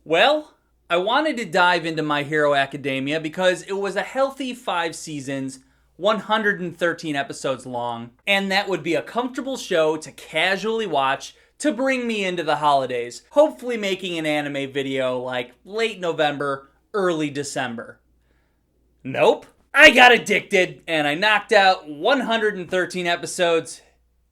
Well, I wanted to dive into My Hero Academia because it was a healthy 5 seasons, 113 episodes long, and that would be a comfortable show to casually watch to bring me into the holidays, hopefully making an anime video like late November, early December. Nope. I got addicted and I knocked out 113 episodes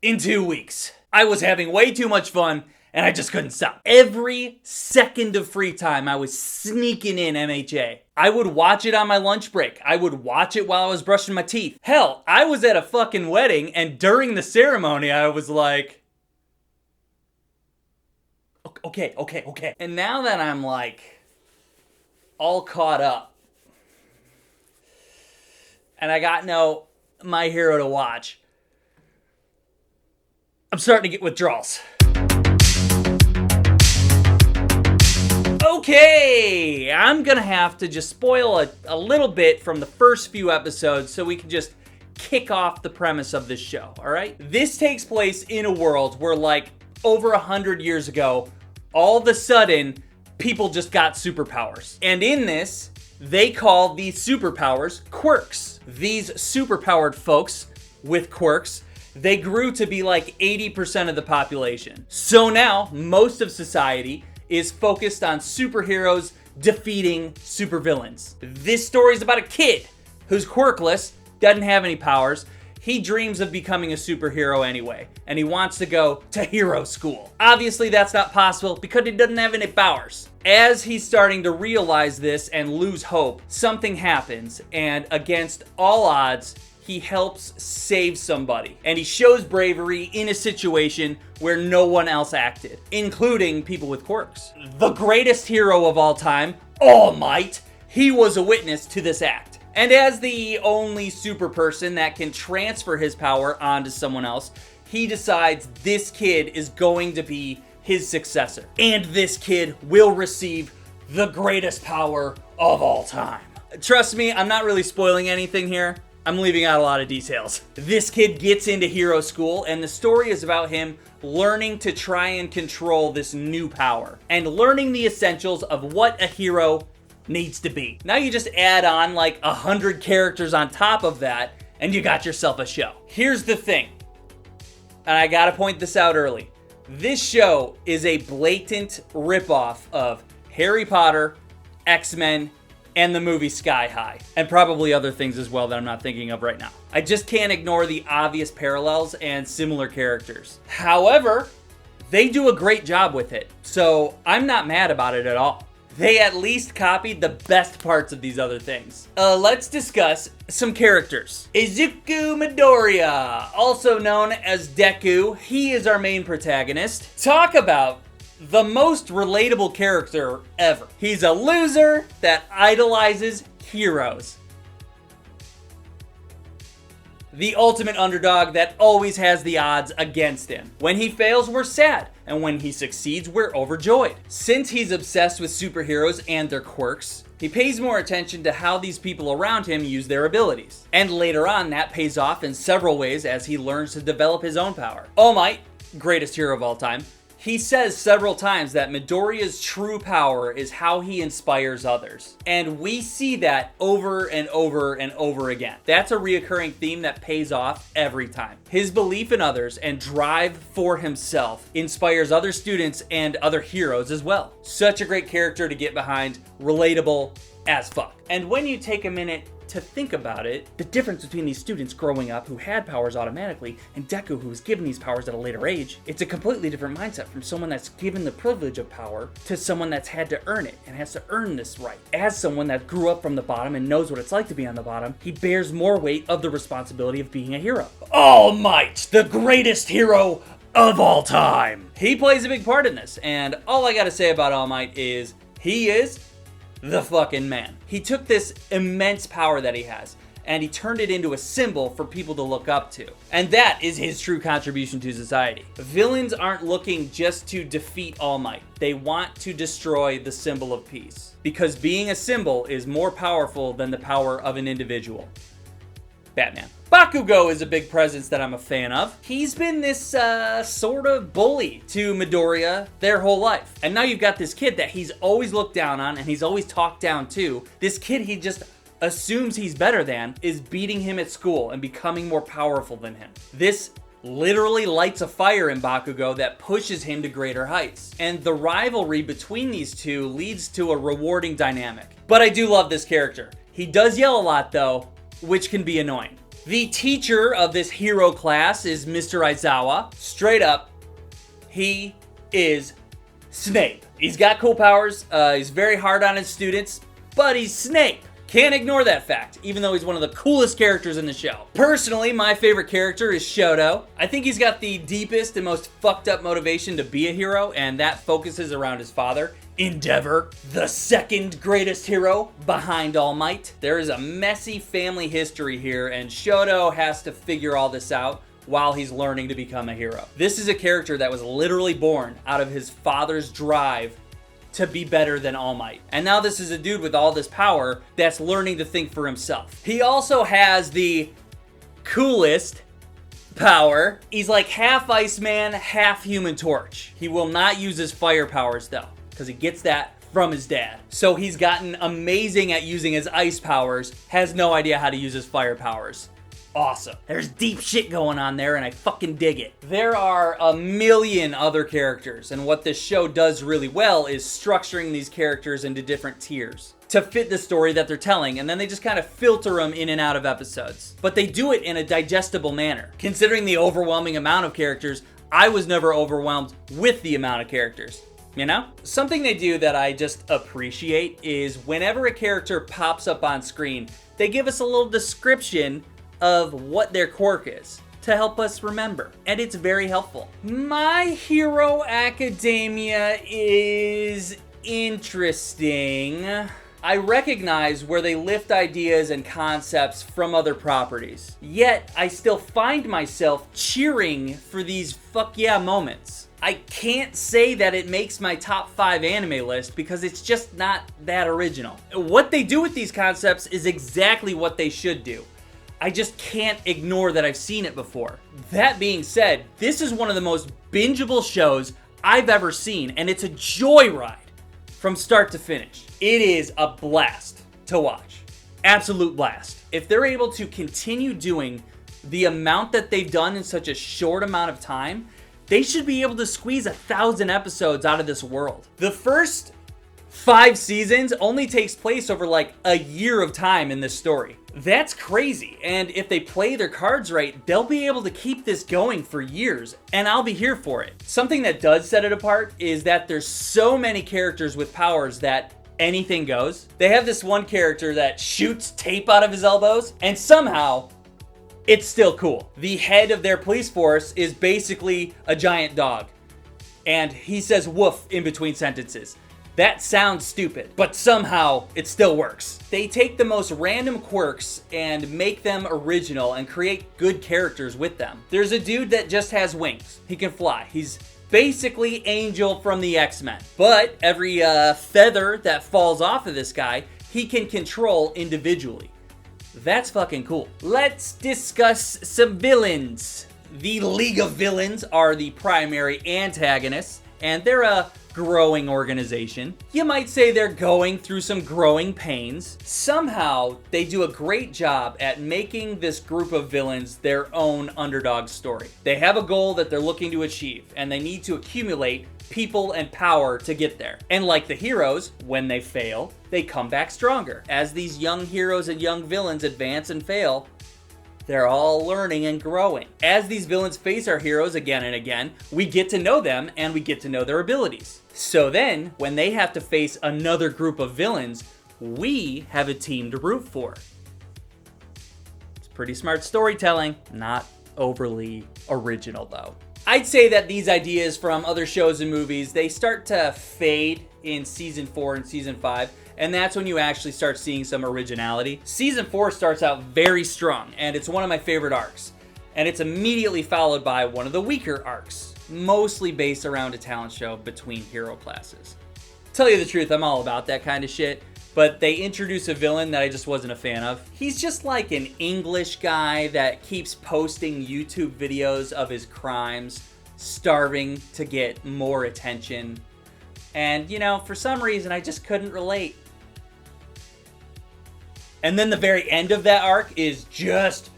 in 2 weeks. I was having way too much fun and I just couldn't stop. Every second of free time, I was sneaking in MHA. I would watch it on my lunch break. I would watch it while I was brushing my teeth. Hell, I was at a fucking wedding, and during the ceremony, I was like, okay. And now that I'm like, all caught up, and I got no My Hero to watch, I'm starting to get withdrawals. Okay, I'm gonna have to just spoil a little bit from the first few episodes so we can just kick off the premise of this show, alright? This takes place in a world where, like, over 100 years ago, all of a sudden, people just got superpowers. And in this, they call these superpowers quirks. These superpowered folks with quirks, they grew to be like 80% of the population. So now, most of society is focused on superheroes defeating supervillains. This story is about a kid who's quirkless, doesn't have any powers. He dreams of becoming a superhero anyway, and he wants to go to hero school. Obviously, that's not possible because he doesn't have any powers. As he's starting to realize this and lose hope, something happens, and against all odds, he helps save somebody. And he shows bravery in a situation where no one else acted, including people with quirks. The greatest hero of all time, All Might, he was a witness to this act. And as the only super person that can transfer his power onto someone else, he decides this kid is going to be his successor. And this kid will receive the greatest power of all time. Trust me, I'm not really spoiling anything here. I'm leaving out a lot of details. This kid gets into hero school, and the story is about him learning to try and control this new power and learning the essentials of what a hero needs to be. Now you just add on like 100 characters on top of that, and you got yourself a show. Here's the thing, and I gotta point this out early. This show is a blatant ripoff of Harry Potter, X-Men, and the movie Sky High, and probably other things as well that I'm not thinking of right now. I just can't ignore the obvious parallels and similar characters. However, they do a great job with it, so I'm not mad about it at all. They at least copied the best parts of these other things. Let's discuss some characters. Izuku Midoriya, also known as Deku, he is our main protagonist. Talk about the most relatable character ever. He's a loser that idolizes heroes. The ultimate underdog that always has the odds against him. When he fails, we're sad, and when he succeeds, we're overjoyed. Since he's obsessed with superheroes and their quirks, he pays more attention to how these people around him use their abilities. And later on, that pays off in several ways as he learns to develop his own power. All Might, greatest hero of all time, he says several times that Midoriya's true power is how he inspires others. And we see that over and over and over again. That's a reoccurring theme that pays off every time. His belief in others and drive for himself inspires other students and other heroes as well. Such a great character to get behind, relatable as fuck. And when you take a minute to think about it, the difference between these students growing up who had powers automatically and Deku who was given these powers at a later age, it's a completely different mindset from someone that's given the privilege of power to someone that's had to earn it and has to earn this right. As someone that grew up from the bottom and knows what it's like to be on the bottom, he bears more weight of the responsibility of being a hero. All Might, the greatest hero of all time. He plays a big part in this, and all I gotta say about All Might is he is the fucking man. He took this immense power that he has and he turned it into a symbol for people to look up to. And that is his true contribution to society. Villains aren't looking just to defeat All Might. They want to destroy the symbol of peace. Because being a symbol is more powerful than the power of an individual. Batman. Bakugo is a big presence that I'm a fan of. He's been this sort of bully to Midoriya their whole life. And now you've got this kid that he's always looked down on and he's always talked down to. This kid he just assumes he's better than is beating him at school and becoming more powerful than him. This literally lights a fire in Bakugo that pushes him to greater heights. And the rivalry between these two leads to a rewarding dynamic. But I do love this character. He does yell a lot though, which can be annoying. The teacher of this hero class is Mr. Aizawa. Straight up, he is Snape. He's got cool powers, he's very hard on his students, but he's Snape. Can't ignore that fact, even though he's one of the coolest characters in the show. Personally, my favorite character is Shoto. I think he's got the deepest and most fucked up motivation to be a hero, and that focuses around his father, Endeavor, the second greatest hero behind All Might. There is a messy family history here, and Shoto has to figure all this out while he's learning to become a hero. This is a character that was literally born out of his father's drive to be better than All Might. And now this is a dude with all this power that's learning to think for himself. He also has the coolest power. He's like half Iceman, half Human Torch. He will not use his fire powers though, because he gets that from his dad. So he's gotten amazing at using his ice powers, has no idea how to use his fire powers. Awesome. There's deep shit going on there and I fucking dig it. There are a million other characters, and what this show does really well is structuring these characters into different tiers to fit the story that they're telling, and then they just kind of filter them in and out of episodes. But they do it in a digestible manner. Considering the overwhelming amount of characters, I was never overwhelmed with the amount of characters. You know? Something they do that I just appreciate is whenever a character pops up on screen, they give us a little description of what their quirk is to help us remember, and it's very helpful. My Hero Academia is interesting. I recognize where they lift ideas and concepts from other properties, yet I still find myself cheering for these fuck yeah moments. I can't say that it makes my top 5 anime list because it's just not that original. What they do with these concepts is exactly what they should do. I just can't ignore that I've seen it before. That being said, this is one of the most bingeable shows I've ever seen, and it's a joyride from start to finish. It is a blast to watch. Absolute blast. If they're able to continue doing the amount that they've done in such a short amount of time, they should be able to squeeze 1,000 episodes out of this world. The first 5 seasons only takes place over like a year of time in this story. That's crazy, and if they play their cards right, they'll be able to keep this going for years, and I'll be here for it. Something that does set it apart is that there's so many characters with powers that anything goes. They have this one character that shoots tape out of his elbows, and somehow it's still cool. The head of their police force is basically a giant dog, and he says woof in between sentences. That sounds stupid, but somehow it still works. They take the most random quirks and make them original and create good characters with them. There's a dude that just has wings. He can fly. He's basically Angel from the X-Men. But every feather that falls off of this guy, he can control individually. That's fucking cool. Let's discuss some villains. The League of Villains are the primary antagonists, and they're a growing organization. You might say they're going through some growing pains. Somehow, they do a great job at making this group of villains their own underdog story. They have a goal that they're looking to achieve, and they need to accumulate people and power to get there. And like the heroes, when they fail, they come back stronger. As these young heroes and young villains advance and fail, they're all learning and growing. As these villains face our heroes again and again, we get to know them and we get to know their abilities. So then, when they have to face another group of villains, we have a team to root for. It's pretty smart storytelling, not overly original though. I'd say that these ideas from other shows and movies, they start to fade in season 4 and season 5. And that's when you actually start seeing some originality. Season 4 starts out very strong, and it's one of my favorite arcs. And it's immediately followed by one of the weaker arcs, mostly based around a talent show between hero classes. Tell you the truth, I'm all about that kind of shit. but they introduce a villain that I just wasn't a fan of. He's just like an English guy that keeps posting YouTube videos of his crimes, starving to get more attention. And, you know, for some reason, I just couldn't relate. And then the very end of that arc is just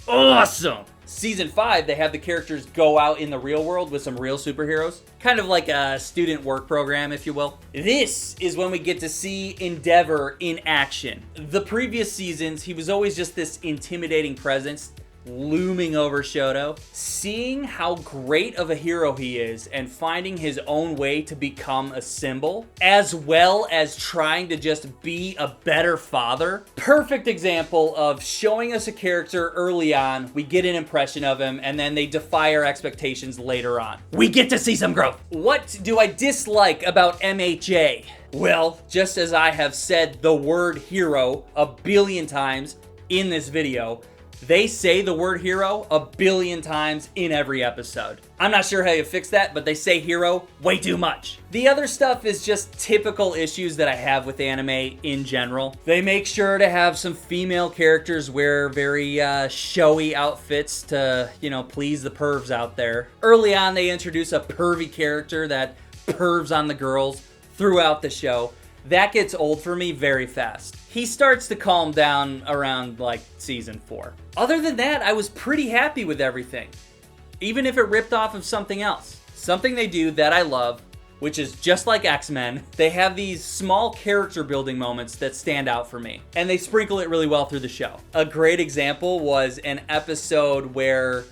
awesome. Season 5, they have the characters go out in the real world with some real superheroes. Kind of like a student work program, if you will. This is when we get to see Endeavor in action. The previous seasons, he was always just this intimidating presence looming over Shoto. Seeing how great of a hero he is and finding his own way to become a symbol, as well as trying to just be a better father. Perfect example of showing us a character early on, we get an impression of him, and then they defy our expectations later on. We get to see some growth. What do I dislike about MHA? Well, just as I have said the word hero a billion times in this video, they say the word hero a billion times in every episode. I'm not sure how you fix that, but they say hero way too much. The other stuff is just typical issues that I have with anime in general. They make sure to have some female characters wear very showy outfits to, you know, please the pervs out there. Early on, they introduce a pervy character that pervs on the girls throughout the show. That gets old for me very fast. He starts to calm down around like season 4. Other than that, I was pretty happy with everything. Even if it ripped off of something else. Something they do that I love, which is just like X-Men, they have these small character building moments that stand out for me. And they sprinkle it really well through the show. A great example was an episode where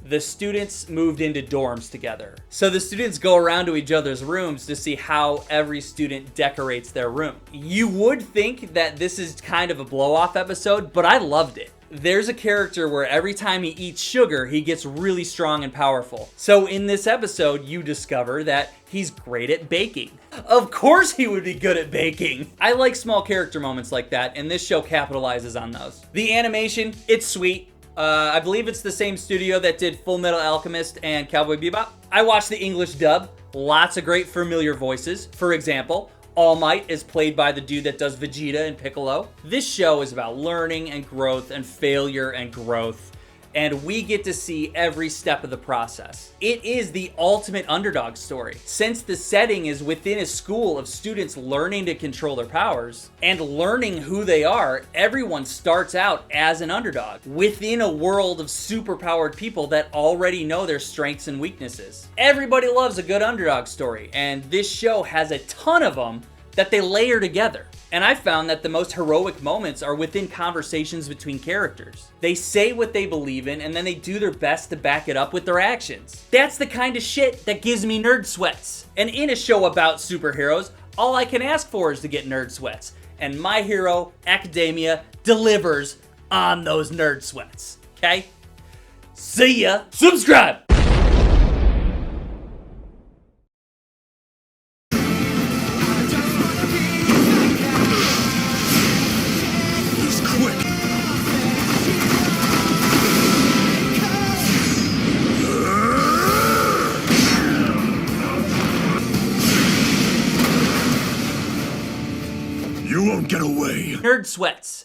the students moved into dorms together. So the students go around to each other's rooms to see how every student decorates their room. You would think that this is kind of a blow-off episode, but I loved it. There's a character where every time he eats sugar, he gets really strong and powerful. So in this episode, you discover that he's great at baking. Of course he would be good at baking. I like small character moments like that, and this show capitalizes on those. The animation, it's sweet. I believe it's the same studio that did Full Metal Alchemist and Cowboy Bebop. I watched the English dub. Lots of great familiar voices. For example, All Might is played by the dude that does Vegeta and Piccolo. This show is about learning and growth and failure and growth. And we get to see every step of the process. It is the ultimate underdog story. Since the setting is within a school of students learning to control their powers and learning who they are, everyone starts out as an underdog within a world of superpowered people that already know their strengths and weaknesses. Everybody loves a good underdog story, and this show has a ton of them that they layer together. And I found that the most heroic moments are within conversations between characters. They say what they believe in, and then they do their best to back it up with their actions. That's the kind of shit that gives me nerd sweats. And in a show about superheroes, all I can ask for is to get nerd sweats. And My Hero Academia delivers on those nerd sweats. Okay? See ya! Subscribe! You won't get away. Nerd sweats.